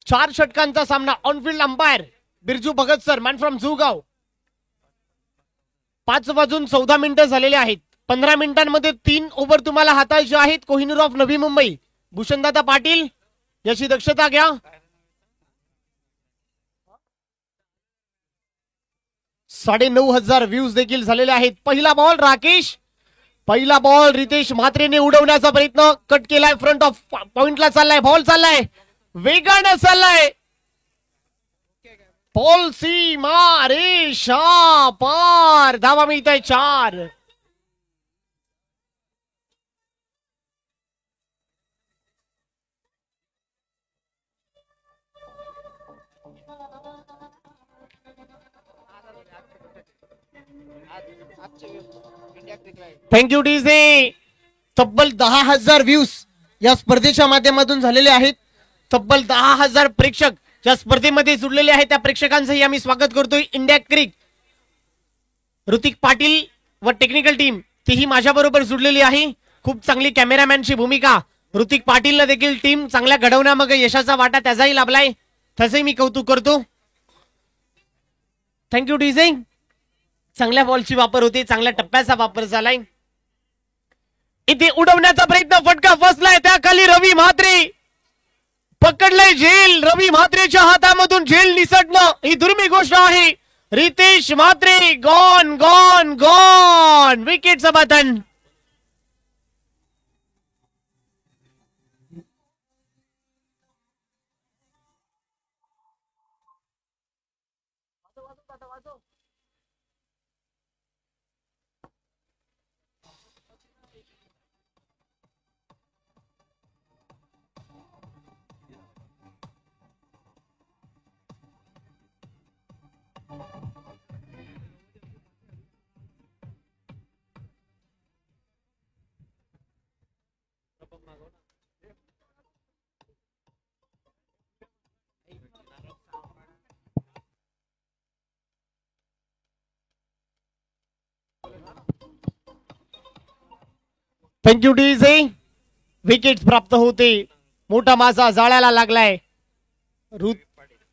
चार षटकांचा सामना. On-field umpire Birju Bhagat sir, man from जुगाव. 5:14 झालेले आहेत. 15 मिनिटांमध्ये 3 ओव्हर तुम्हाला हाताळायचे आहेत. कोहिनूर ऑफ नवी मुंबई, भूषणदादा पाटील याची दक्षता घ्या. 9,500 व्ह्यूज देखील झालेले आहेत. पहिला बॉल राकेश, पहिला बॉल रितेश म्हात्रेने उडवण्याचा प्रयत्न, कट केलाय. फ्रंट ऑफ पॉइंटला चाललाय. बॉल चाललाय, वेगाने चाललाय. बॉल सीमा रेषा पार. धावा मिळत आहे 4. Thank you DJ. तब्बल 10,000 व्ह्यूज या स्पर्धेच्या माध्यमातून झालेले आहेत. तब्बल 10,000 प्रेक्षक या स्पर्धेमध्ये जुडलेले आहेत. त्या प्रेक्षकांचंही आम्ही स्वागत करतोय. इंडिया क्रिक ऋतिक पाटील व टेक्निकल टीम तीही माझ्या बरोबर जुडलेली आहे. खूप चांगली कॅमेरामॅनची भूमिका ऋतिक पाटीलला देखील टीम चांगल्या घडवण्यामध्ये यशाचा वाटा त्याचाही लाभलाय. त्याचंही मी कौतुक करतो. Thank you DJ. चांगल्या बॉलची वापर होते, चांगल्या टप्प्याचा वापर झालाय. इथे उडवण्याचा प्रयत्न, फटका फसलाय. त्या खाली रवी म्हात्रे पकडलंय झेल. रवी म्हात्रेच्या हातामधून झेल निसटणं ही दुर्मिळ गोष्ट आहे. Ritesh Mhatre gone gone gone. विकेटचं बटन. Thank you DJ. विकेट प्राप्त होते. मोठा मासा जाळ्याला लागलाय.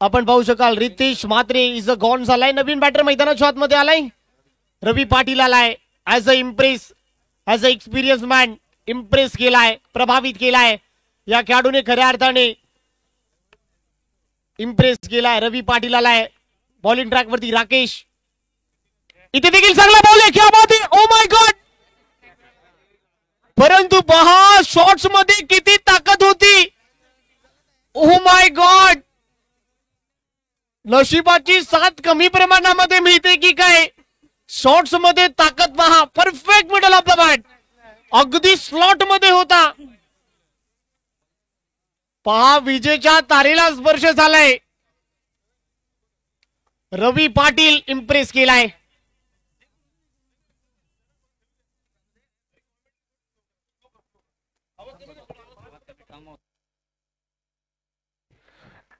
आपण पाहू शकाल Ritesh Mhatre is a gone झालाय. नवीन बॅटर मैदानाच्या आतमध्ये आलाय. रवी पाटील आलाय. As a impress, as a experience man impress केलाय, प्रभावित केलाय. या खेळाडूने खऱ्या अर्थाने इम्प्रेस केलाय. रवी पाटील आलाय. बॉलिंग ट्रॅक वरती राकेश. इथे देखील चांगला बॉल आहे. क्या बात आहे. Oh my God. परंतु पहा शॉट्स मध्ये किती ताकद होती. Oh my God. नशिबाची साथ कमी प्रमाणामध्ये मिळते की काय. शॉट्स मध्ये ताकद पहा. Perfect middle of the bat. अगदी स्लॉट मध्ये होता. पहा विजेच्या तारेला स्पर्श झालाय. रवी पाटील इम्प्रेस केलाय.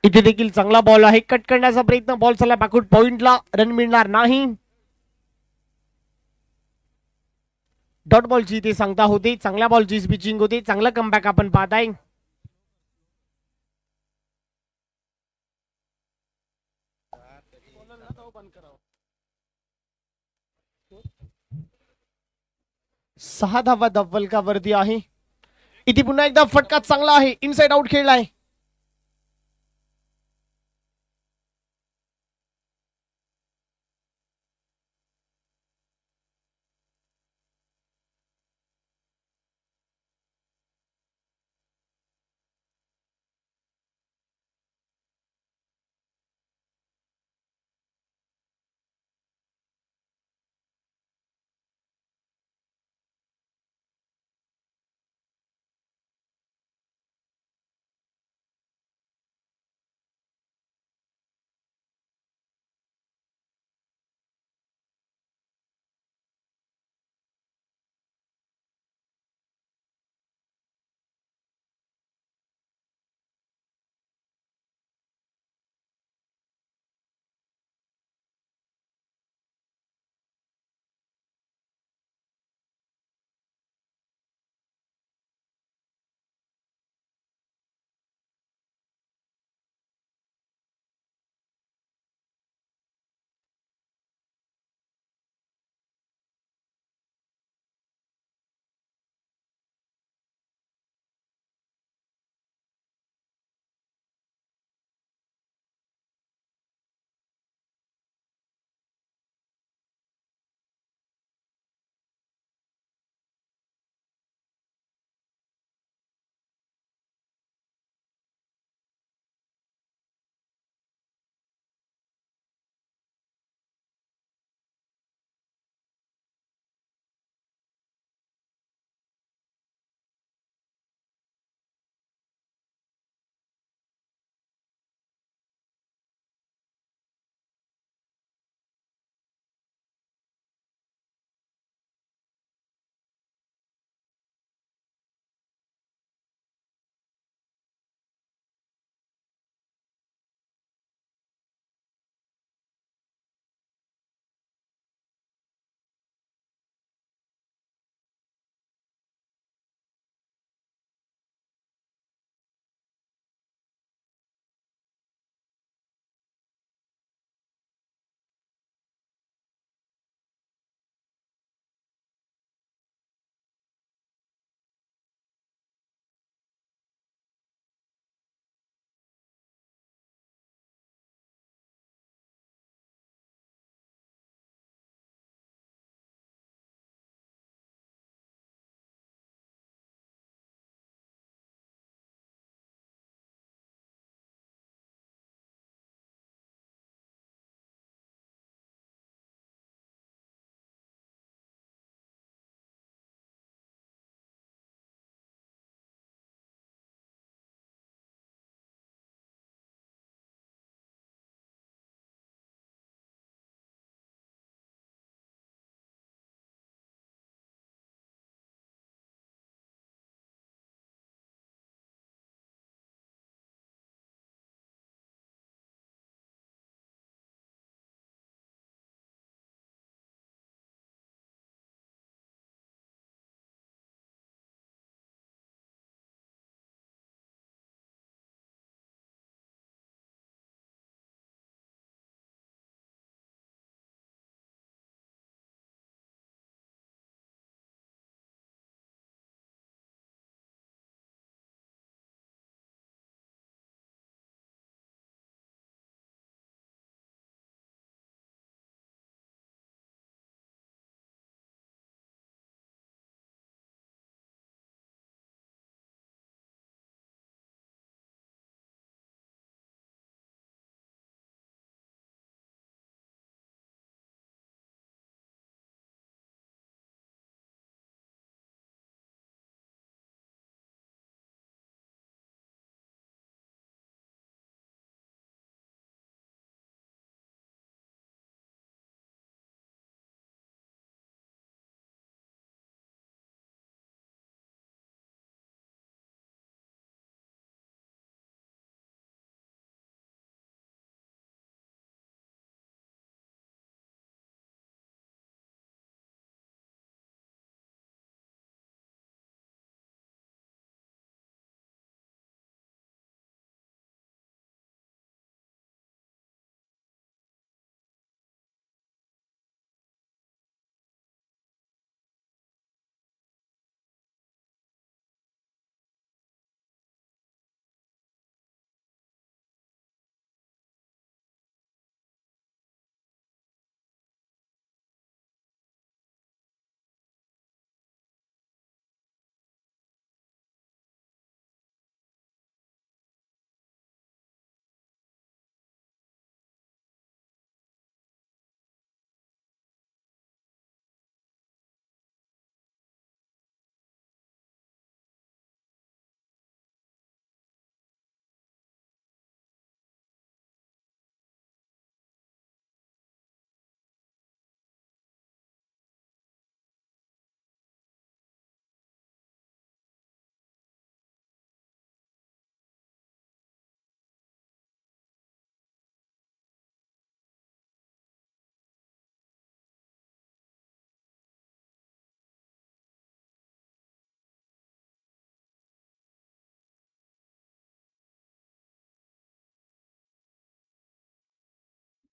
इथे देखील चांगला बॉल आहे. कट करण्याचा प्रयत्न. बॉल चालला बॅकवर्ड पॉइंटला. रन मिळणार नाही. डॉट बॉलची इथे सांगता होते. चांगल्या बॉलची पिचिंग होते. चांगला कमबॅक आपण पाहताय. सहा धावा फलकावरती आहे. इथे पुन्हा एकदा फटका चांगला आहे. इनसाइड आउट खेळलाय.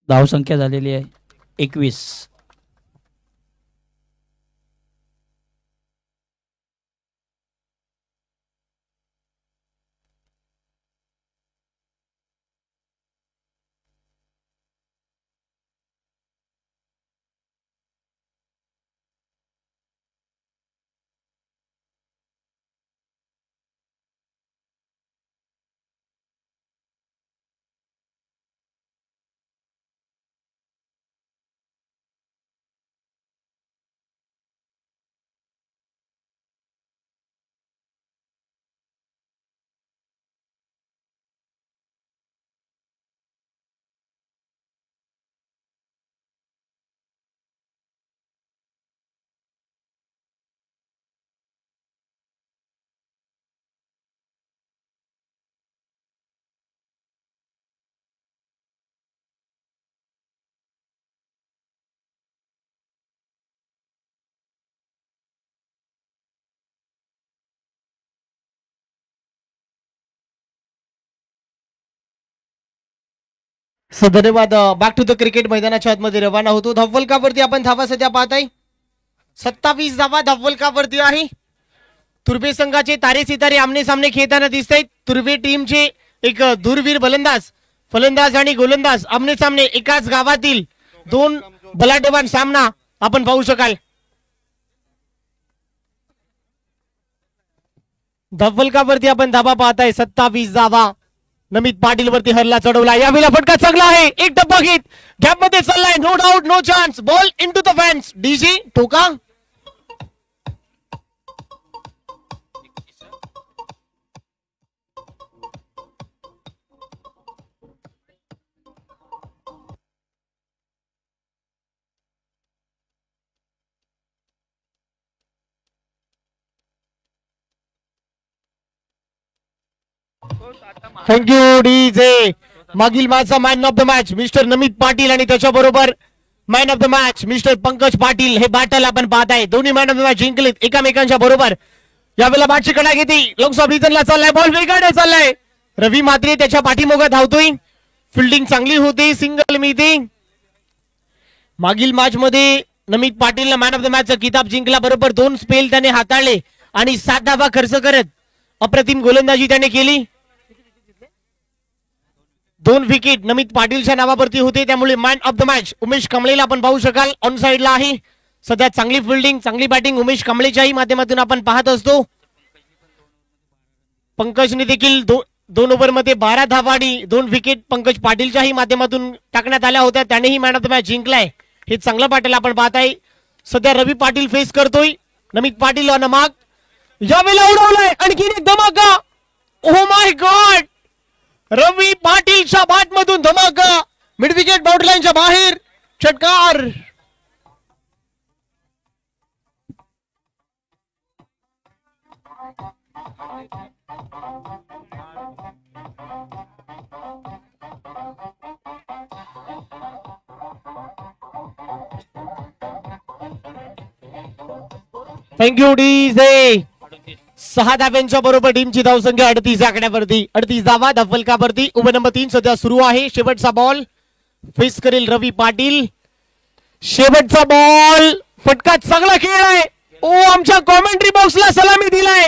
धावसंख्या झालेली आहे 21. सो धन्यवाद. बॅक टू द क्रिकेट मैदानाच्या आतमध्ये रवाना होतो. धवल कापवरती आपण धावा सध्या पाहत आहे. 27 धावा धवल कापवरती आहे. तुर्भे संघाचे तारे सितारे आमने सामने खेळताना दिसत आहेत. तुर्भे टीमचे एक दूरवीर फलंदाज आणि गोलंदाज आमने सामने एकाच गावातील दोन बलाढ्यवान सामना आपण पाहू शकाल. धवल कापवरती आपण धावा पाहताय. 27 धावा. नमित पाटील वरती हल्ला चढवला. यावेळेला फटका चांगला आहे. एक डब्बा घेत गॅप मध्ये चाललाय. No doubt no chance. Ball into the fans. डीजी टोका. Thank you DJ. मागील मॅचचा man of the match mister Namit Patil आणि त्याच्याबरोबर man of the match mister Pankaj Patil हे बॅटल आपण पाहत आहे. दोन्ही मॅन ऑफ द मॅच जिंकलेत एकामेकांच्या बरोबर. यावेळेला बॅटची कडा घेते. लोकसभा रिटर्नला चाललाय. बॉल वेगाने चाललाय. रवी मात्रे त्याच्या पाठीमागे धावतोय. फिल्डिंग चांगली होती. सिंगल मिळते. मागील मॅच मध्ये नमित पाटीलने मॅन ऑफ द मॅचचा किताब जिंकला. बरोबर 2 स्पेल त्याने हाताळले आणि 7 धावा खर्च करत अप्रतिम गोलंदाजी त्याने केली. 2 विकेट नमित पाटीलच्या नावावरती होते. त्यामुळे man of the match Umesh कांबळेला आपण पाहू शकाल. ऑन साइडला आहे. सध्या चांगली फिल्डिंग चांगली बॅटिंग उमेश कांबळेच्याही माध्यमातून आपण पाहत असतो. पंकजने देखील 2 ओव्हरमध्ये 12 धावा आणि 2 विकेट पंकज पाटीलच्याही माध्यमातून टाकण्यात आल्या होत्या. त्यानेही मॅन ऑफ द मॅच जिंकलाय. हे चांगलं पाटील आपण पाहत आहे. सध्या रवी पाटील फेस करतोय. नमित पाटील ऑन मार्क. यावेळेला उडवलाय. आणखी एक धमाका. Oh my God. Ravi पाटीलच्या bat मधून धमाका. मिड विकेट बाउंड्री लाईनच्या बाहेर. षटकार. Thank you DJ. 6 धाव्यांच्या बरोबर टीमची धावसंख्या 38 आकड्यावरती. 38 धावा धवल कापवरती. ओव्हर नंबर 3 सध्या सुरू आहे. शेवटचा बॉल फेस करेल रवी पाटील. शेवटचा बॉल. फटका चांगला खेळलाय. ओ आमच्या कॉमेंट्री बॉक्सला सलामी दिलाय.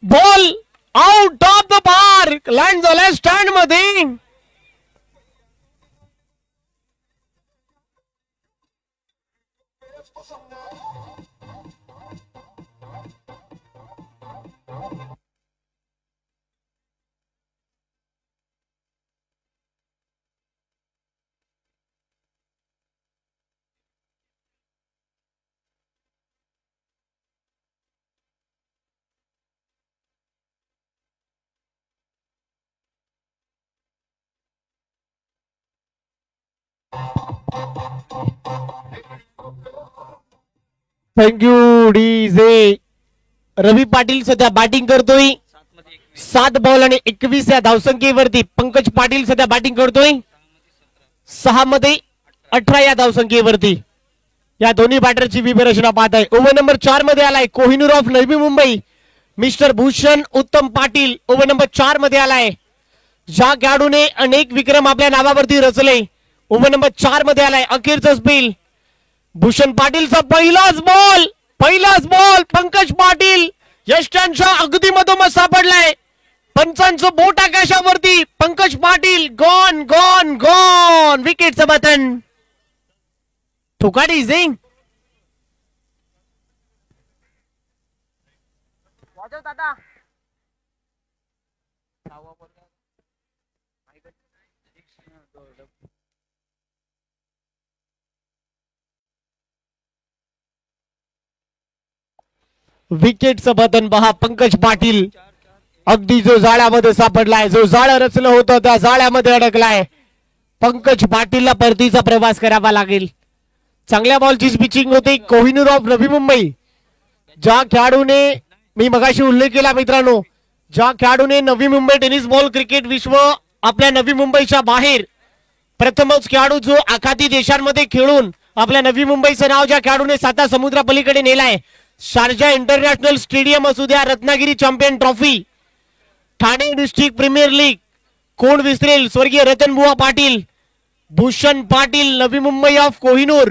Ball out of the park. Land झालाय स्टँड मध्ये. Thank you DJ. रवी पाटील सध्या बॅटिंग करतोय. 7 बॉल आणि 21 या धावसंख्येवरती. पंकज पाटील सध्या बॅटिंग करतोय 6 मध्ये 18 या धावसंख्येवरती. या दोन्ही बॅटरची विभरचना पाहत आहे. ओव्हर नंबर 4 मध्ये आलाय कोहिनूर ऑफ नवी मुंबई मिस्टर भूषण उत्तम पाटील. ओव्हर नंबर 4 मध्ये आलाय. ज्या खेळाडूने अनेक विक्रम आपल्या नावावरती रचले. ओव्हर नंबर 4 मध्ये आलाय अखेरचा स्पेल. भूषण पाटीलचा पहिलाच बॉल पंकज पाटील यष्टांच्या अगदी मधोमध सापडलाय. पंचांचं बोट आकाशावरती. Pankaj Patil gone gone gone. विकेटचं बटन ठोकाडी झिंग. विकेटचं बटन पहा. पंकज पाटील अगदी जो जाळ्यामध्ये सापडलाय, जो जाळं रचलं होतं त्या जाळ्यामध्ये अडकलाय. पंकज पाटीलला परतीचा प्रवास करावा लागेल. चांगल्या बॉलची पिचिंग होती. कोहिनूर ऑफ नवी मुंबई, ज्या खेळाडूने मी मगाशी उल्लेख केला मित्रांनो, ज्या खेळाडूने Navi Mumbai tennis ball cricket विश्व आपल्या नवी मुंबईच्या बाहेर प्रथमच खेळाडू जो आखाती देशांमध्ये खेळून आपल्या नवी मुंबईचं नाव ज्या खेळाडूने 7 समुद्रा पलीकडे नेलाय. शारजा इंटरनॅशनल स्टेडियम असू द्या, Ratnagiri champion trophy, Thane district premier league, कोण विसरेल स्वर्गीय रतनबुवा पाटील. भूषण पाटील नवी मुंबई ऑफ कोहिनूर,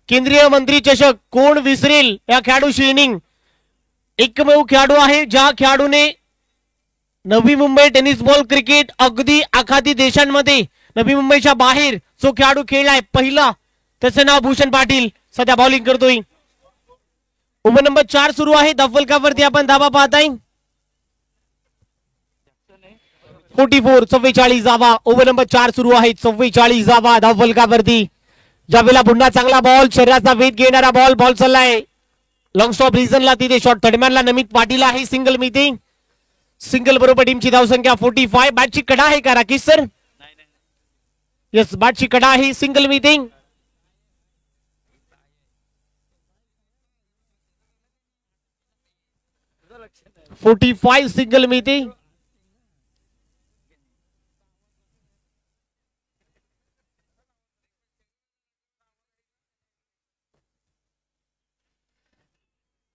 केंद्रीय मंत्री चषक, कोण विसरेल या खेळाडूची इनिंग. एकमेव खेळाडू आहे ज्या खेळाडूने Navi Mumbai tennis ball cricket अगदी आखाती देशांमध्ये नवी मुंबईच्या बाहेर जो खेळाडू खेळलाय पहिला, त्याचं नाव भूषण पाटील. सध्या बॉलिंग करतोय. ओव्हर नंबर 4 सुरू आहे. धावफलकावरती आपण धावा पाहताय 44 44 धावा. ओव्हर नंबर 4 सुरू आहे. 44 धावा धावफलकावरती. ज्यावेळेला पुन्हा चांगला बॉल, शरीराचा वेध घेणारा बॉल चाललाय लॉंग स्टॉप रिझनला. तिथे शॉर्ट थर्डमॅनला नमित पाटील आहे. सिंगल मिळते. सिंगल बरोबर टीमची धावसंख्या 45. बॅटची कडा आहे का राकेश सर? येस, बॅटची कडा आहे. सिंगल मिळते. .45 सिंगल मिळते.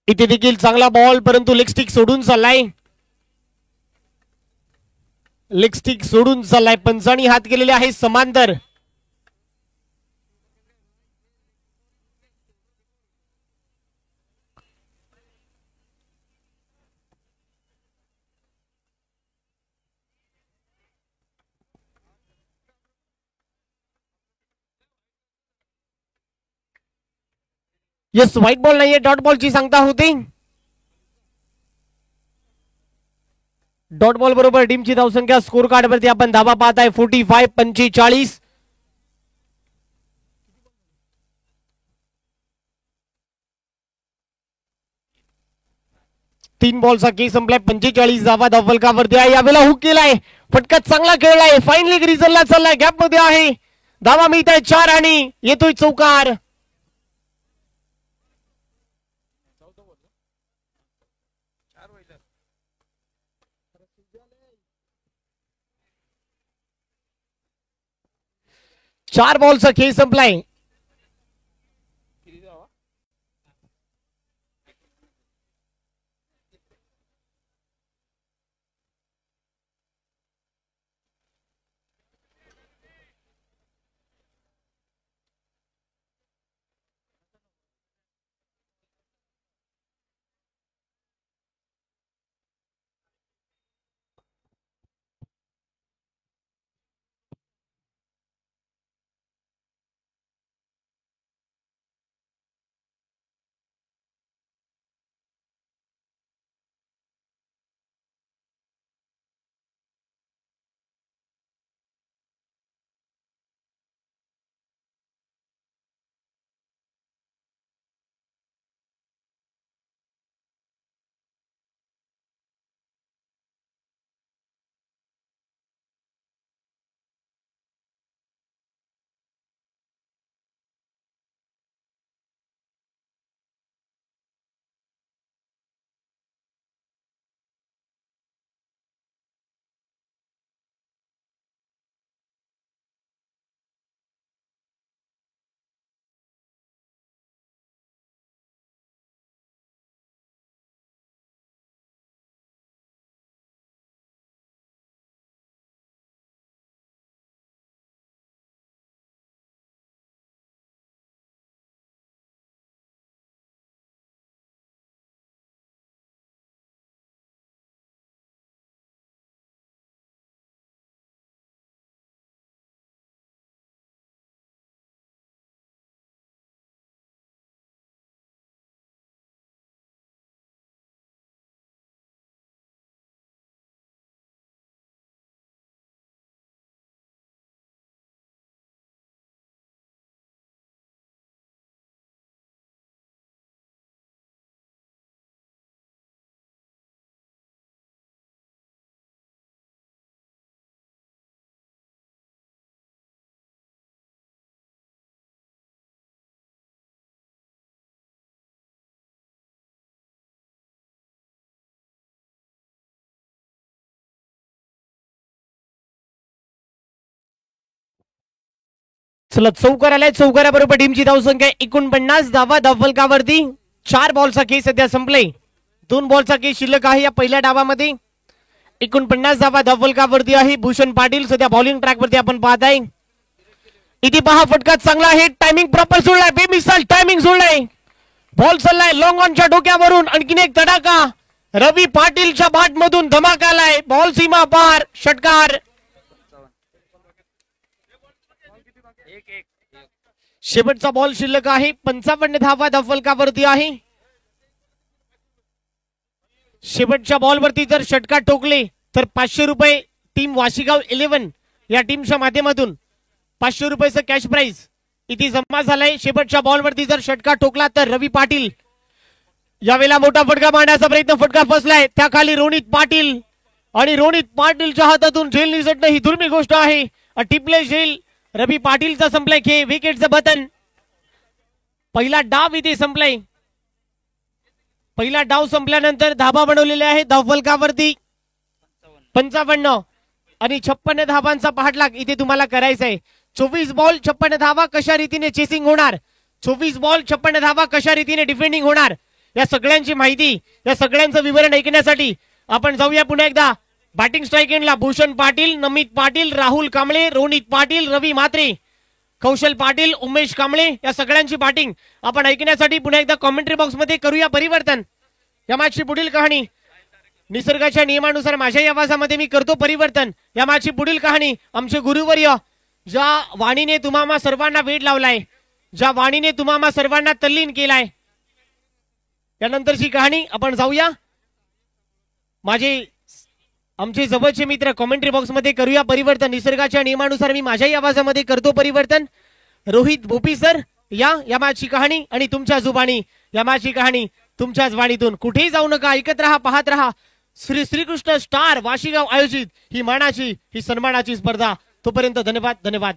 इथे देखील चांगला बॉल, परंतु लेग स्टिक सोडून चाललाय. लेग स्टिक सोडून चाललाय. पंचांनी हात केलेले आहे समांतर. येस, व्हाईट बॉल नाहीये, डॉट बॉलची सांगता होती. डॉट बॉल बरोबर टीमची धावसंख्या स्कोर कार्ड वरती आपण धावा पाहताय 45 45. 3 बॉलचा केस संपलाय. 45 धावा धावफलकावरती आहे. यावेळेला हुक केलाय, फटका चांगला खेळलाय. फाईनली रिझनला चाललाय, गॅप मध्ये आहे. धावा मिळत आहे 4 आणि येतोय चौकार. चार बॉलचा खेळ संपलाय. चला चौकार आलाय. चौकाराबरोबर टीमची धावसंख्या 49 धावा धावफलकावरती. 4 बॉलचा खेळ सध्या संपले. 2 बॉलचा खेळ शिल्लक आहे या पहिल्या डावामध्ये. 49 धावा धावफलकावरती आहे. भूषण पाटील सध्या बॉलिंग ट्रॅक वरती आपण पाहत आहे. इथे पहा फटका चांगला आहे. टायमिंग प्रॉपर सोडलाय. बेमिसाल टायमिंग सोडलाय. बॉल चाललाय लॉंग ऑनच्या डोक्यावरून. आणखीन एक तडाखा रवी पाटीलच्या बॅट मधून धमाका आलाय. बॉल सीमा पार. षटकार. शेवटचा बॉल शिल्लक आहे. 55 धावा धावफलकावरती आहे. शेवटच्या बॉलवरती जर षटकार ठोकले तर 500 रुपये टीम वाशीगाव 11 या टीमच्या माध्यमातून 500 रुपयाचं कॅश प्राइज इथे जमा झालाय. शेवटच्या बॉलवरती जर षटकार ठोकला तर रवी पाटील यावेळेला मोठा फटका मारण्याचा प्रयत्न. फटका फसलाय. त्या खाली रोनित पाटील आणि रोनित पाटीलच्या हातातून झेल निसटणं ही दुर्मिळ गोष्ट आहे. टिपले झेल रवी पाटीलचा संपलाय खेळ. विकेटचं बटन. पहिला डाव इथे संपलाय. पहिला डाव संपल्यानंतर धाबा बनवलेले आहे धावफलकावरती 55 आणि 56 धावांचा पाठलाग इथे तुम्हाला करायचा आहे. 24 बॉल 56 धावा कशा रीतीने चेसिंग होणार, 24 बॉल 56 धावा कशा रीतीने डिफेंडिंग होणार, या सगळ्यांची माहिती, या सगळ्यांचं विवरण ऐकण्यासाठी आपण जाऊया पुन्हा एकदा बॅटिंग स्ट्राईक एंडला. भूषण पाटील, नमित पाटील, राहुल कांबळे, रोनित पाटील, रवी म्हात्रे, कौशल पाटील, उमेश कांबळे या सगळ्यांची बॅटिंग आपण ऐकण्यासाठी पुन्हा एकदा कॉमेंट्री बॉक्स मध्ये करूया परिवर्तन. या मॅचची पुढील कहाणी निसर्गाच्या नियमानुसार माझ्याही आवाजामध्ये मी करतो परिवर्तन. या मॅचची पुढील कहाणी आमचे गुरुवर्य ज्या वाणीने तुम्हाला सर्वांना वेड लावलाय, ज्या वाणीने तुम्हाला सर्वांना तल्लीन केलाय, त्यानंतरची कहाणी आपण जाऊया. आमचे जवळचे मित्र कॉमेंट्री बॉक्स मध्ये करूया परिवर्तन. निसर्गाच्या नियमानुसार मी माझ्याही आवाजामध्ये करतो परिवर्तन. रोहित भोपी सर या मॅचची कहाणी आणि तुमच्या जुबानी या मॅचची कहाणी तुमच्याच वाणीतून. कुठेही जाऊ नका, ऐकत रहा, पाहत रहा. श्रीकृष्ण स्टार वाशीगाव आयोजित ही मानाची, ही सन्मानाची स्पर्धा. तोपर्यंत धन्यवाद धन्यवाद.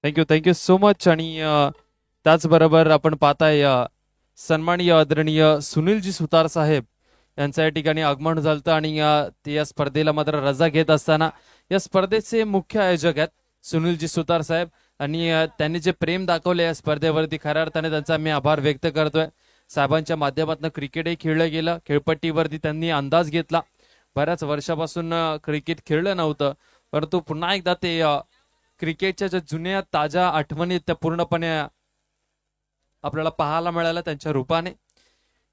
Thank you so much. आणि त्याचबरोबर आपण पाहताय सन्माननीय आदरणीय सुनीलजी सुतार साहेब यांचं या ठिकाणी आगमन झालं आणि ते या स्पर्धेला मात्र रजा घेत असताना या स्पर्धेचे मुख्य आयोजक आहेत सुनीलजी सुतार साहेब. आणि त्यांनी जे प्रेम दाखवले या स्पर्धेवरती खऱ्या अर्थाने त्यांचा मी आभार व्यक्त करतोय. साहेबांच्या माध्यमातून क्रिकेटही खेळलं गेलं. खेळपट्टीवरती त्यांनी अंदाज घेतला. बऱ्याच वर्षापासून क्रिकेट खेळलं नव्हतं, परंतु पुन्हा एकदा ते क्रिकेटच्या ज्या जुन्या ताज्या आठवणी त्या पूर्णपणे आपल्याला पाहायला मिळाल्या त्यांच्या रूपाने.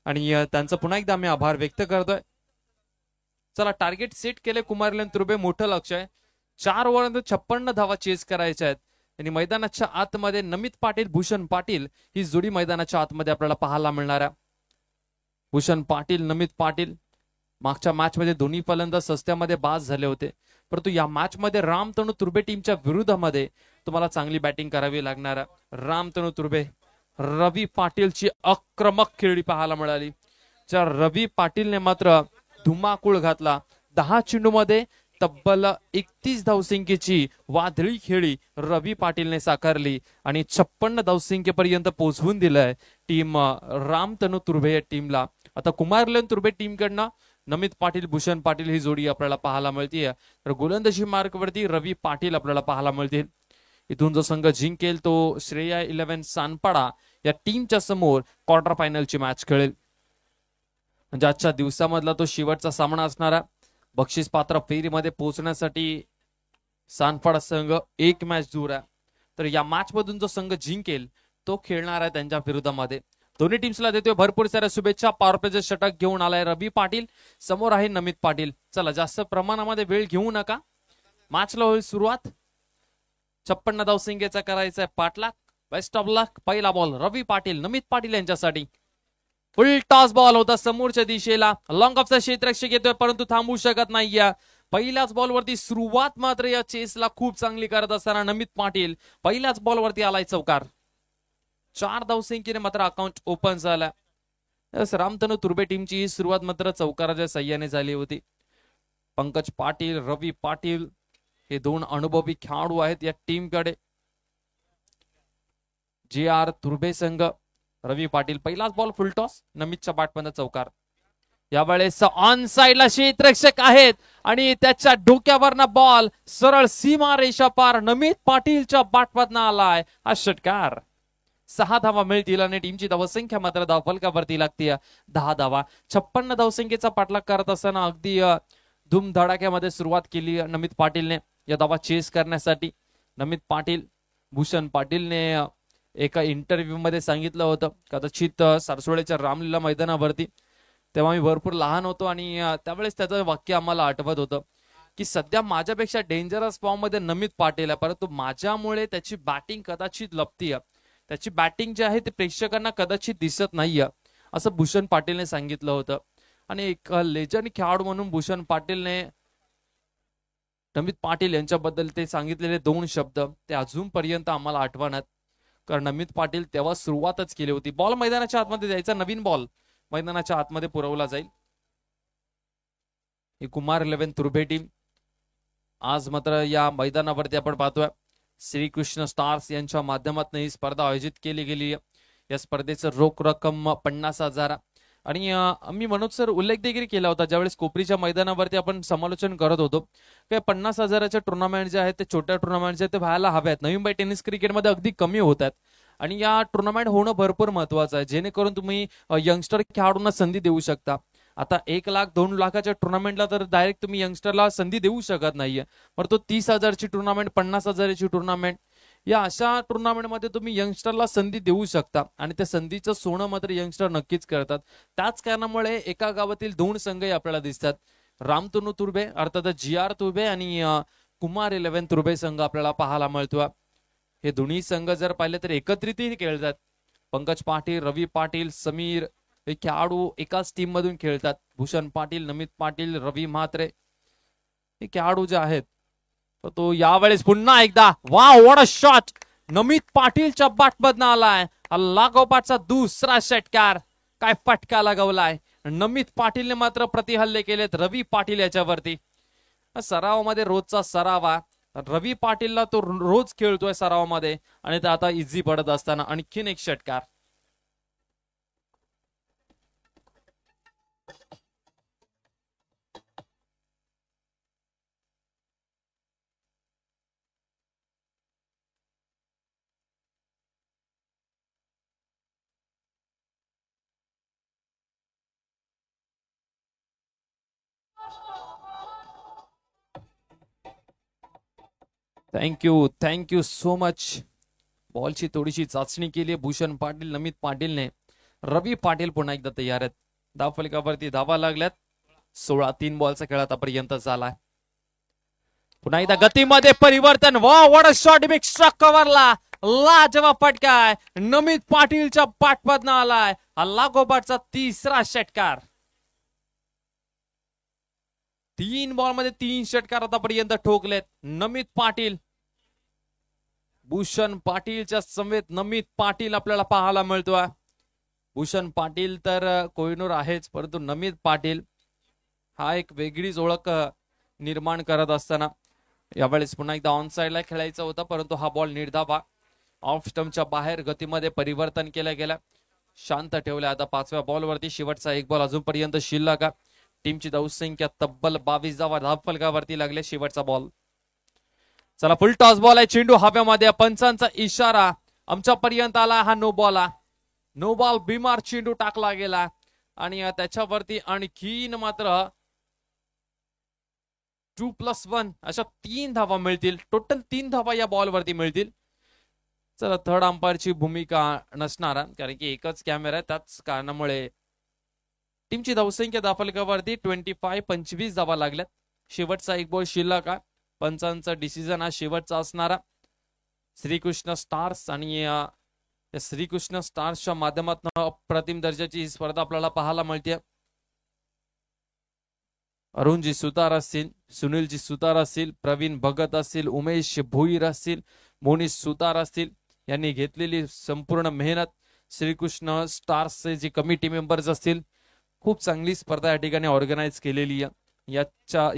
आणि त्यांचा पुन्हा एकदा आम्ही आभार व्यक्त करतोय. चला, टार्गेट सेट केले कुमारलन तुर्बे. मोठं लक्ष आहे. 4 ओव्हरमध्ये 56 धावा चेस करायच्या आहेत. आणि मैदानाच्या आतमध्ये नमित पाटील, भूषण पाटील ही जोडी मैदानाच्या आतमध्ये आपल्याला पाहायला मिळणार आहे. भूषण पाटील, नमित पाटील मागच्या मॅच मध्ये दोन्ही फलंदाज सस्त्यामध्ये बाद झाले होते, परंतु या मॅच मध्ये रामतनू तुर्बे टीमच्या विरोधामध्ये तुम्हाला चांगली बॅटिंग करावी लागणार आहे. रामतनू तुर्बे, रवी पाटीलची आक्रमक खेळी पाहायला मिळाली. ज्या रवी पाटीलने मात्र धुमाकूळ घातला. 10 चेंडूमध्ये तब्बल 31 धावसंख्येची वादळी खेळी रवी पाटीलने साकारली आणि 56 धावसंख्येपर्यंत पोहोचवून दिलंय टीम रामतनू तुर्बे या टीमला. आता कुमारलन तुर्बे टीम कडनं नमित पाटील, भूषण पाटील ही जोडी आपल्याला पाहायला मिळतीये. तर गोलंदाजी मार्कवरती रवी पाटील आपल्याला पाहायला मिळतील. इथून जो संघ जिंकेल तो श्रेया 11 सानपाडा या टीमच्या समोर क्वार्टर फायनलची मॅच खेळेल. म्हणजे आजच्या दिवसामधला तो शेवटचा सामना असणारा. बक्षीस पात्र फेरीमध्ये पोहोचण्यासाठी सानपाडा संघ 1 मॅच दूर आहे. तर या मॅच मधून जो संघ जिंकेल तो खेळणार आहे त्यांच्या विरोधामध्ये. दोन्ही टीम्सला देतोय भरपूर साऱ्या शुभेच्छा. पॉवर प्लेचे षटक घेऊन आलाय रवी पाटील, समोर आहे नमित पाटील. चला, जास्त प्रमाणामध्ये वेळ घेऊ नका, मॅचला होईल सुरुवात. 56 धावसंख्येचा करायचा आहे पाठलाग. बेस्ट ऑफ लक. पहिला बॉल रवी पाटील, नमित पाटील यांच्यासाठी. फुल टॉस बॉल होता समोरच्या दिशेला. लॉंग ऑफचा क्षेत्ररक्षक येतोय परंतु थांबू शकत नाहीये. पहिल्याच बॉलवरती सुरुवात मात्र या चेसला खूप चांगली करत असताना नमित पाटील पहिल्याच बॉलवरती आलाय चौकार. 4 धावसंख्येने मात्र अकाउंट ओपन झाला. रामतनु तुर्बे टीमची ही सुरुवात मात्र चौकाराच्या सह्याने झाली होती. पंकज पाटील, रवी पाटील हे दोन अनुभवी खेळाडू आहेत या टीमकडे. JR तुर्बे संघ, रवी पाटील पहिलाच बॉल फुलटॉस, नमितच्या बॅटमध्ये चौकार. यावेळेस ऑन साइडला क्षेत्ररक्षक आहेत आणि त्याच्या डोक्यावरना बॉल सरळ सीमा रेषा पार नमित पाटीलच्या बॅटमधनं आलाय हा षटकार. 6 धावा मिळतील आणि टीमची धावसंख्या मात्र धावफलकावरती लागते 10 धावा. 56 धावसंख्येचा पाठलाग करत असताना अगदी धूमधडाक्यामध्ये सुरुवात केली नमित पाटीलने या धावा चेस करण्यासाठी. नमित पाटील, भूषण पाटीलने एका इंटरव्ह्यू मध्ये सांगितलं होतं, कदाचित सारसोळेच्या रामलीला मैदानावरती, तेव्हा मी भरपूर लहान होतो आणि त्यावेळेस त्याचं वाक्य आम्हाला आठवत होतं की सध्या माझ्यापेक्षा डेंजरस फॉर्म मध्ये नमित पाटील आहे, परंतु माझ्यामुळे त्याची बॅटिंग कदाचित लपतीये, त्याची बॅटिंग जी आहे ते प्रेक्षकांना कदाचित दिसत नाहीये, असं भूषण पाटीलने सांगितलं होतं. आणि एक लेजंड खेळाडू म्हणून भूषण पाटीलने नमित पाटील यांच्याबद्दल ते सांगितलेले 2 शब्द ते अजूनपर्यंत आम्हाला आठवणात. कारण नमित पाटील तेव्हा सुरुवातच केली होती. बॉल मैदानाच्या आतमध्ये जायचा, नवीन बॉल मैदानाच्या आतमध्ये पुरवला जाईल. ही कुमार 11 तुर्भे टीम आज मात्र या मैदानावरती आपण पाहतोय श्रीकृष्ण स्टार्स यांच्या माध्यमातून ही स्पर्धा आयोजित केली गेली आहे. या स्पर्धेचं रोख रक्कम 50,000 आणि आम्ही मनोज सर उल्लेख देखील केला होता ज्यावेळेस कोपरीच्या मैदानावरती आपण समालोचन करत होतो की 50,000च्या टुर्नामेंट जे आहेत ते छोट्या टुर्नामेंट जे ते व्हायला हव्यात. नवी मुंबई टेनिस क्रिकेटमध्ये अगदी कमी होत आहेत आणि या टुर्नामेंट होणं भरपूर महत्वाचं आहे, जेणेकरून तुम्ही यंगस्टर खेळाडूंना संधी देऊ शकता. आता 1 लाख 2 लाखाच्या टुर्नामेंटला तर डायरेक्ट तुम्ही यंगस्टरला संधी देऊ शकत नाहीये, पण तो 30,000ची टुर्नामेंट, 50,000ची टुर्नामेंट, या अशा टुर्नामेंटमध्ये तुम्ही यंगस्टरला संधी देऊ शकता आणि त्या संधीचं सोनं मात्र यंगस्टर नक्कीच करतात. त्याच कारणामुळे एका गावातील 2 संघही आपल्याला दिसतात. रामतनु तुर्बे अर्थात JR तुर्बे आणि कुमार 11 तुर्बे संघ आपल्याला पाहायला मिळतो. हे दोन्ही संघ जर पाहिले तर एकत्रितही खेळतात. पंकज पाटील, रवी पाटील, समीर हे खेळाडू एकाच टीम मधून खेळतात. भूषण पाटील, नमित पाटील, रवी म्हात्रे हे खेळाडू जे आहेत, तो यावेळेस पुन्हा एकदा वाव व्हॉट अ शॉट नमित पाटीलच्या बॅटमधनं आलाय. लागोपाठचा दुसरा षटकार, काय फटका लगावलाय. नमित पाटीलने मात्र प्रतिहल्ले केलेत रवी पाटील याच्यावरती. सरावामध्ये रोजचा सरावा, रवी पाटीलला तो रोज खेळतोय सरावामध्ये आणि ते आता इझी पडत असताना आणखीन एक षटकार. Thank you so much. बॉलची थोडीशी चाचणी केली भूषण पाटील, नमित पाटीलने. रवी पाटील पुन्हा एकदा तयार आहेत. धावफलकावरती धावा लागल्यात. 16 3 बॉलचा खेळ आतापर्यंत झालाय. पुन्हा एकदा गतीमध्ये परिवर्तन. वा what a shot, big stroke कव्हरला, लाजवाब फटकाय नमित पाटीलच्या बॅटमधनं आलाय. हा लागोपाठचा तिसरा षटकार. 3 बॉलमध्ये 3 षटकार आतापर्यंत ठोकलेत नमित पाटील. भूषण पाटीलच्या समवेत नमित पाटील आपल्याला पाहायला मिळतोय. भूषण पाटील तर कोहिनूर आहेच, परंतु नमित पाटील हा एक वेगळीच ओळख निर्माण करत असताना यावेळेस पुन्हा एकदा ऑन साइडला खेळायचा होता, परंतु हा बॉल निर्धावा ऑफ स्टंपच्या बाहेर. गतीमध्ये परिवर्तन केलं गेलं, शांत ठेवलं. आता 5व्या बॉलवरती शेवटचा 1 बॉल अजूनपर्यंत शिल्लक. टीमची धावसंख्या तब्बल 22 धावा धावफलकावरती लागले. शेवटचा बॉल. चला फुल टॉस बॉल आहे, चेंडू हव्यामध्ये. पंचांचा इशारा आमच्यापर्यंत आला. हा नो बॉल, नो बॉल. बिमार चेंडू टाकला गेला आणि त्याच्यावरती आणखीन मात्र 2+1 अशा 3 धावा मिळतील. टोटल 3 धावा या बॉलवरती मिळतील. चला थर्ड अंपायरची भूमिका नसणार, कारण की एकच कॅमेरा आहे, त्याच कारणामुळे टीमची धावसंख्या धावफलकावरती 25 धावा लागल्यात. शेवटचा 1 बॉल शिल्लक. पंचांचा डिसिजन हा शेवटचा असणारा. श्रीकृष्ण स्टार्स आणि श्रीकृष्ण स्टार्सच्या माध्यमातून अप्रतिम दर्जाची ही स्पर्धा आपल्याला पाहायला मिळते. अरुणजी सुतार असतील, सुनीलजी सुतार असतील, प्रवीण भगत असतील, उमेश भोईर असतील, मोनिश सुतार असतील, यांनी घेतलेली संपूर्ण मेहनत, श्रीकृष्ण स्टार्सचे जे कमिटी मेंबर्स असतील, खूप चांगली स्पर्धा या ठिकाणी ऑर्गनाईज केलेली आहे.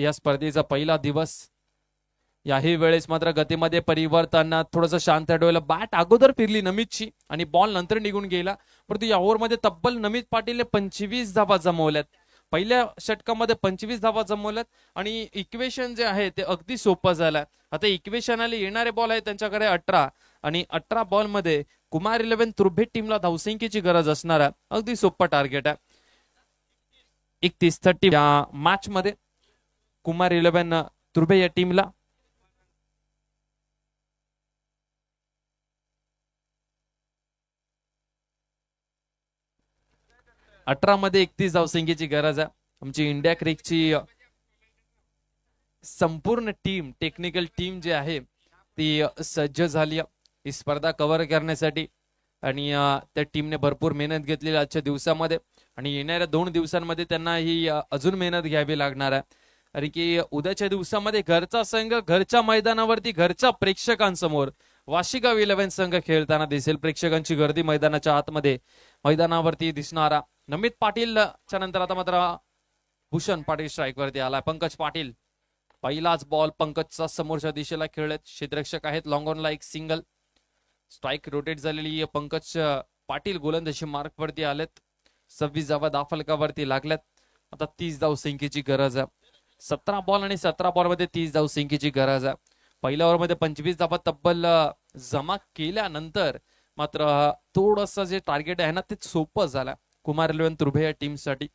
या स्पर्धेचा पहिला दिवस. याही वेळेस मात्र गतीमध्ये परिवर्तन, थोडंसं शांत डोळ्याला बॅट अगोदर फिरली नमितची आणि बॉल नंतर निघून गेला. परंतु या ओव्हरमध्ये तब्बल नमित पाटीलने 25 धावा जमवल्यात. पहिल्या षटकामध्ये 25 धावा जमवल्यात आणि इक्वेशन जे आहे ते अगदी सोपं झालं. आता इक्वेशन आले, येणारे बॉल आहे त्यांच्याकडे 18 आणि 18 बॉल मध्ये कुमार 11 तुर्भे टीमला धावसंख्येची गरज असणार आहे. अगदी सोपं टार्गेट आहे. 31-30 या मॅच मध्ये कुमार 11 तुर्भे या टीमला 18 मध्ये 31 धावसंख्येची गरज आहे. आमची इंडिया क्रिकची संपूर्ण टीम, टेक्निकल टीम जी आहे ती सज्ज झाली ही स्पर्धा कव्हर करण्यासाठी आणि त्या टीमने भरपूर मेहनत घेतलेली आजच्या दिवसामध्ये आणि येणाऱ्या 2 दिवसांमध्ये त्यांना ही अजून मेहनत घ्यावी लागणार आहे. कारण की उद्याच्या दिवसामध्ये घरचा संघ घरच्या मैदानावरती घरच्या प्रेक्षकांसमोर वाशिगाव 11 संघ खेळताना दिसेल. प्रेक्षकांची गर्दी मैदानाच्या आतमध्ये मैदानावरती दिसणारा नमित पाटीलच्या नंतर आता मात्र भूषण पाटील स्ट्राईक वरती आलाय. पंकज पाटील पहिलाच बॉल पंकजचा समोरच्या दिशेला खेळत, क्षेत्ररक्षक आहेत, लॉंग ऑनला एक सिंगल. स्ट्राईक रोटेट झालेली पंकज पाटील गोलंदाजी मार्क वरती आलेत. 26 धावा दाफलकावरती लागल्यात. आता 30 धावसंख्येची गरज आहे. 17 बॉल आणि 17 बॉल मध्ये 30 धावसंख्येची गरज आहे. पहिल्या ओव्हर मध्ये 25 धावा तब्बल जमा केल्यानंतर मात्र थोडस जे टार्गेट आहे ना ते सोपं झालं कुमार 11 तुर्भे या टीम साठी.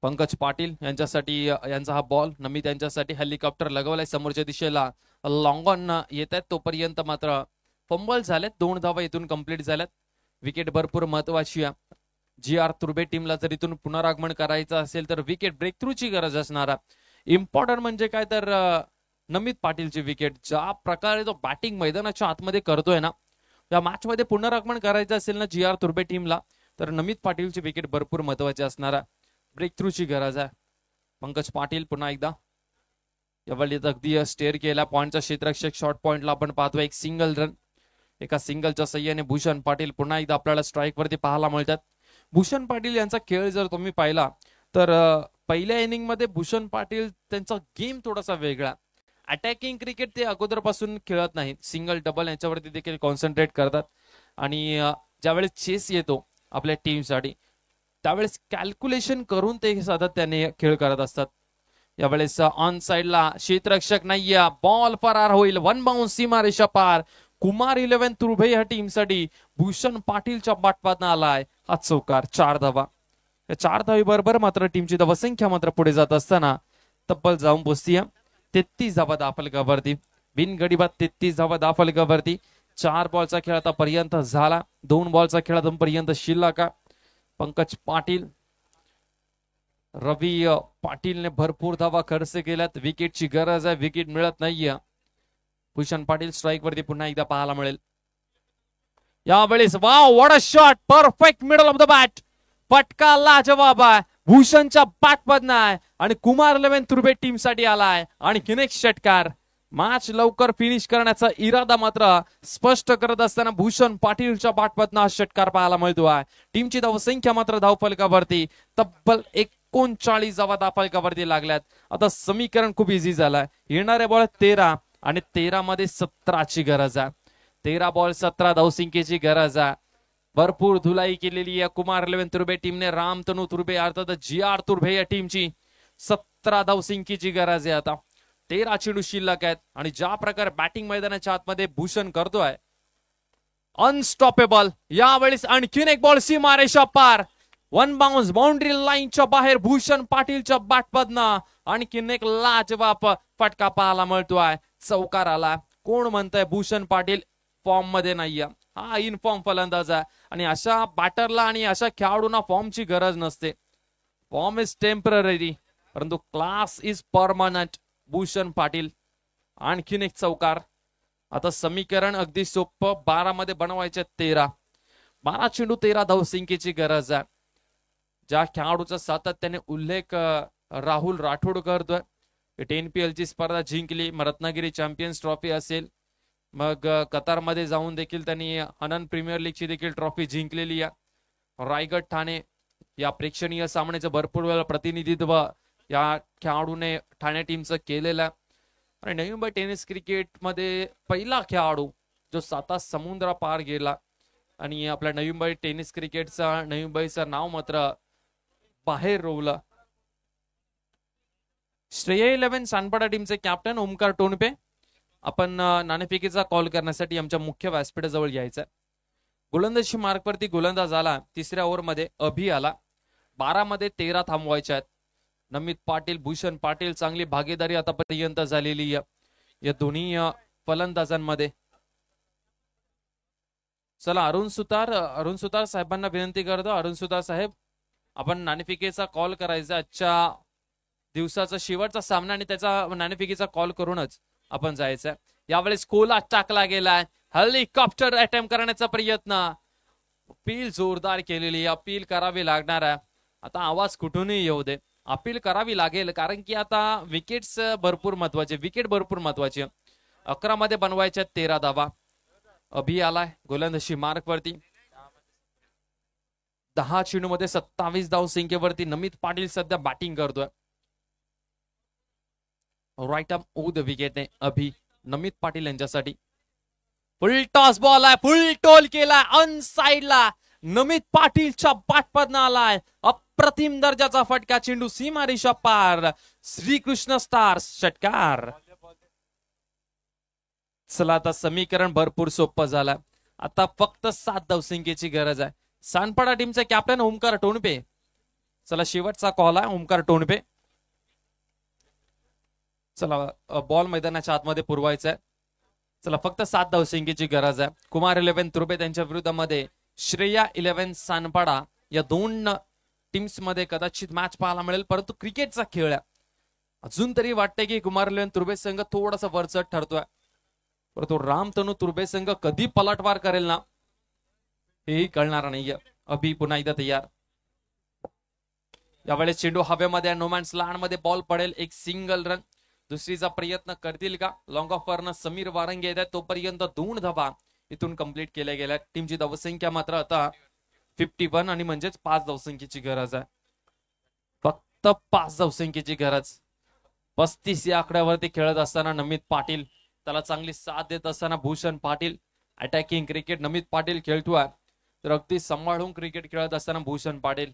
पंकज पाटील यांच्यासाठी यांचा हा बॉल, नमित यांच्यासाठी हेलिकॉप्टर लगवलाय समोरच्या दिशेला. लॉंग ऑन येत आहेत तोपर्यंत मात्र फंबल झालेत. 2 धावा इथून कंप्लीट झाल्यात. विकेट भरपूर महत्वाची आहे. GR तुर्भे टीमला जर इथून पुनरागमन करायचं असेल तर विकेट ब्रेक थ्रूची गरज असणार आहे. इम्पॉर्टंट म्हणजे काय तर नमित पाटीलची विकेट, ज्या प्रकारे तो बॅटिंग मैदानाच्या आतमध्ये करतोय ना, या मॅच मध्ये पुनरागमन करायचं असेल ना GR तुर्भे टीमला तर नमित पाटीलची विकेट भरपूर महत्वाची असणार आहे. ब्रेक थ्रूची गरज आहे. पंकज पाटील पुन्हा एकदा यावेळी अगदी स्टेअर केला पॉइंटचा क्षेत्ररक्षक. शॉर्ट पॉइंटला आपण पाहतोय एक सिंगल रन. एका सिंगलच्या सह्याने भूषण पाटील पुन्हा एकदा आपल्याला स्ट्राईक वरती पाहायला मिळतात. भूषण पाटील यांचा खेळ जर तुम्ही पाहिला तर पहिल्या इनिंग मध्ये भूषण पाटील त्यांचा गेम थोडासा वेगळा. अटॅकिंग क्रिकेट ते अगोदरपासून खेळत नाहीत. सिंगल डबल याच्यावरती देखील कॉन्सन्ट्रेट करतात आणि ज्यावेळेस चेस येतो आपल्या टीमसाठी त्यावेळेस कॅल्क्युलेशन करून ते सातत्याने खेळ करत असतात. यावेळेस ऑन साइडला क्षेत्ररक्षक नाहीये, बॉल फरार होईल. 1 बाउन्स सीमारेषा पार. कुमार 11 तुर्भे या टीमसाठी भूषण पाटीलच्या बाटपातनं आलाय हा चौकार. 4 धावा. या 4 धावी बरोबर मात्र टीमची धावसंख्या मात्र पुढे जात असताना तब्बल जाऊन पोहोचतीये 33 धावा दाफलकावरती. बिनगडीबाद 33 धावा दाफलकावरती. 4 बॉलचा खेळ आतापर्यंत झाला. 2 बॉलचा खेळ आतापर्यंत शिल्लक. पंकज पाटील, रवी पाटीलने भरपूर धावा खर्च केल्यात. विकेटची गरज आहे, विकेट मिळत नाहीये. भूषण पाटील स्ट्राईक वरती पुन्हा एकदा पाहायला मिळेल. यावेळेस wow, what a shot, perfect middle of the bat. फटका लाजवाब आहे. भूषणच्या बॅटमधनं आहे आणि कुमार 11 तुर्भे टीम साठी आलाय आणि किनेक षटकार. मॅच लवकर फिनिश करण्याचा इरादा मात्र स्पष्ट करत असताना भूषण पाटीलच्या बॅटमधनं हा षटकार पाहायला मिळतोय. टीमची धावसंख्या मात्र धावफलकावरती तब्बल 39 धावा धावफलकावरती लागल्यात. आता समीकरण खूप इझी झालंय. येणारे बॉल 13 आणि 13 मध्ये 17ची गरज आहे. 13 बॉल 17 धावसंख्येची गरज आहे. भरपूर धुलाई केलेली आहे कुमार 11 तुर्भे टीमने. रामतनू तुर्भे अर्थात GR तुर्भे या टीमची 17 धावसंख्येची गरज आहे. आता 13 चेंडू शिल्लक आहेत आणि ज्या प्रकारे बॅटिंग मैदानाच्या आतमध्ये भूषण करतोय अनस्टॉपेबल. यावेळेस आणखीन एक बॉल सीमारेषा पार. 1 बाउन्स बाउंड्री लाईनच्या बाहेर भूषण पाटीलच्या बॅटमधनं आणखीन एक लाजवाब फटका पाहायला मिळतोय. चौकार आला. कोण म्हणतंय भूषण पाटील फॉर्म मध्ये नाहीये? हा इनफॉर्म फलंदाज आहे आणि अशा बॅटरला आणि अशा खेळाडूंना फॉर्मची गरज नसते. फॉर्म इज टेम्पररी परंतु class is permanent. Bhushan Patil आणखीन एक चौकार. आता समीकरण अगदी सोपं. 12 मध्ये बनवायचे 13. 12 चेंडू 13 धावसंख्येची गरज आहे. ज्या खेळाडूचा सातत्याने उल्लेख राहुल राठोड करतोय. NPL ची स्पर्धा जिंकली, मग रत्नागिरी चॅम्पियन्स ट्रॉफी असेल, मग कतारमध्ये जाऊन देखील त्यांनी आनंद प्रीमियर लीगची देखील ट्रॉफी जिंकलेली आहे. रायगड ठाणे या प्रेक्षणीय सामन्याचं भरपूर वेळा प्रतिनिधित्व या खेळाडूने ठाणे टीमचं केलेलं आहे. आणि नवी मुंबई टेनिस क्रिकेट मध्ये पहिला खेळाडू जो 7 समुद्र पार गेला आणि आपल्या नवी मुंबई टेनिस क्रिकेटचा नवी मुंबईचं नाव मात्र बाहेर रोवलं. श्रेय 11 सानपाडा टीमचे कॅप्टन ओमकार टोणपे आपण नाणेफेकीचा कॉल करण्यासाठी आमच्या मुख्य व्यासपीठाजवळ यायचं. गोलंदाजी मार्कवरती गोलंदाज आला. तिसऱ्या ओव्हरमध्ये अभि आला. 12 मध्ये 13 थांबवायच्या आहेत. नमित पाटील, भूषण पाटील चांगली भागीदारी आतापर्यंत झालेली या दोन्ही फलंदाजांमध्ये. चला अरुण सुतार साहेबांना विनंती करतो. अरुण सुतार साहेब, आपण नाणेफेकीचा कॉल करायचा. आजच्या दिवसाचा शेवटचा सामना आणि त्याचा नाणेफेकीचा कॉल करूनच आपण जायचं. यावेळेस कोला टाकला गेलाय. हेलिकॉप्टर अटेम्प्ट करण्याचा प्रयत्न. अपील जोरदार केलेली, अपील करावी लागणार आहे. आता आवाज कुठूनही येऊ दे, अपील करावी लागेल, कारण की आता विकेट्स भरपूर महत्वाचे, विकेट भरपूर महत्वाचे. 11 मध्ये बनवायच्या 13 धावा. अभि आलाय गोलंदाजी मार्कवरती. 10 चेंडूमध्ये 27 धाव संख्येवरती नमित पाटील सध्या बॅटिंग करतोय. राईट आर्म ओव्हर द विकेटने अभि नमित पाटील यांच्यासाठी. फुल टॉस बॉल आहे, फुल टोल केलाय अनसाइडला. नमित पाटीलच्या बॅटमधनं आलाय अप्रतिम दर्जाचा फटका. चेंडू सीमारेषा पार. श्रीकृष्ण स्टार्स षटकार. चला आता समीकरण भरपूर सोपं झालं. आता फक्त 7 धावसंख्येची गरज आहे. सानपाडा टीमचे कॅप्टन ओमकार टोणपे. चला शेवटचा कॉल आहे ओमकार टोणपे. चला बॉल मैदानाच्या आतमध्ये पुरवायचा आहे. चला फक्त 7 धावसंख्येची गरज आहे. कुमार 11 तुर्बे त्यांच्या विरुद्धामध्ये श्रेया 11 सानपाडा या दोन टीम्स मध्ये कदाचित मॅच पाहायला मिळेल, परंतु क्रिकेटचा खेळ आहे. अजून तरी वाटतंय की कुमार 11 तुर्बे संघ थोडासा वरचढ ठरतोय, परंतु रामतनू तुर्बे संघ कधी पलटवार करेल ना हेही कळणार नाहीये. अभि पुन्हा एकदा तयार. यावेळेस चेंडू हवेमध्ये नोमॅन्स लँड मध्ये बॉल पडेल. एक सिंगल रन. दुसरीचा प्रयत्न करतील का? लॉंग ऑफ वरनं समीर वारंगे येत आहेत. तोपर्यंत 2 धावा इथून कंप्लीट केल्या गेल्या. टीमची धावसंख्या मात्र आता 51 आणि म्हणजेच 5 धावसंख्येची गरज आहे. फक्त 5 धावसंख्येची गरज. 35 या आकड्यावरती खेळत असताना नमित पाटील, त्याला चांगली साथ देत असताना भूषण पाटील. अटॅकिंग क्रिकेट नमित पाटील खेळतोय, तर अगदी सांभाळून क्रिकेट खेळत असताना भूषण पाटील.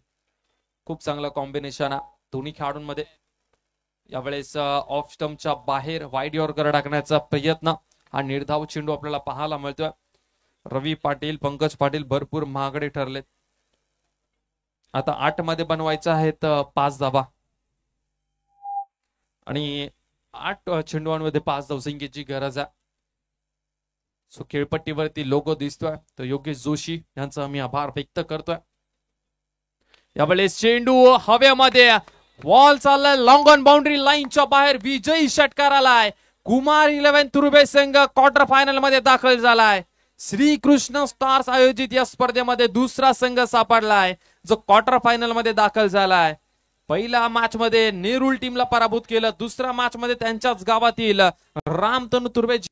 खूप चांगला कॉम्बिनेशन आहे दोन्ही खेळाडूंमध्ये. यावेळेस ऑफ स्टंपच्या बाहेर वाईड यॉर्कर टाकण्याचा प्रयत्न. हा निर्धाव चेंडू आपल्याला पाहायला मिळतोय. रवी पाटील, पंकज पाटील भरपूर महागडे ठरलेत. आता 8 मध्ये बनवायचं आहेत 5 धावा आणि 8 चेंडूंमध्ये 5 धावसंख्येची गरज आहे. सो खेळपट्टीवरती लोगो दिसतोय, तर योगेश जोशी यांचा आम्ही आभार व्यक्त करतोय. यावेळेस चेंडू हवेमध्ये, बॉल चाललाय लॉंग ऑन बाउंड्री लाईनच्या बाहेर. विजयी षटकार आलाय. कुमार 11 तुर्बे संघ क्वार्टर फायनल मध्ये दाखल झालाय. श्रीकृष्ण स्टार्स आयोजित या स्पर्धेमध्ये दुसरा संघ सापडलाय जो क्वार्टर फायनल मध्ये दाखल झालाय. पहिल्या मॅच मध्ये नेरूळ टीमला पराभूत केलं. दुसऱ्या मॅच मध्ये त्यांच्याच गावातील रामतनू तुर्बे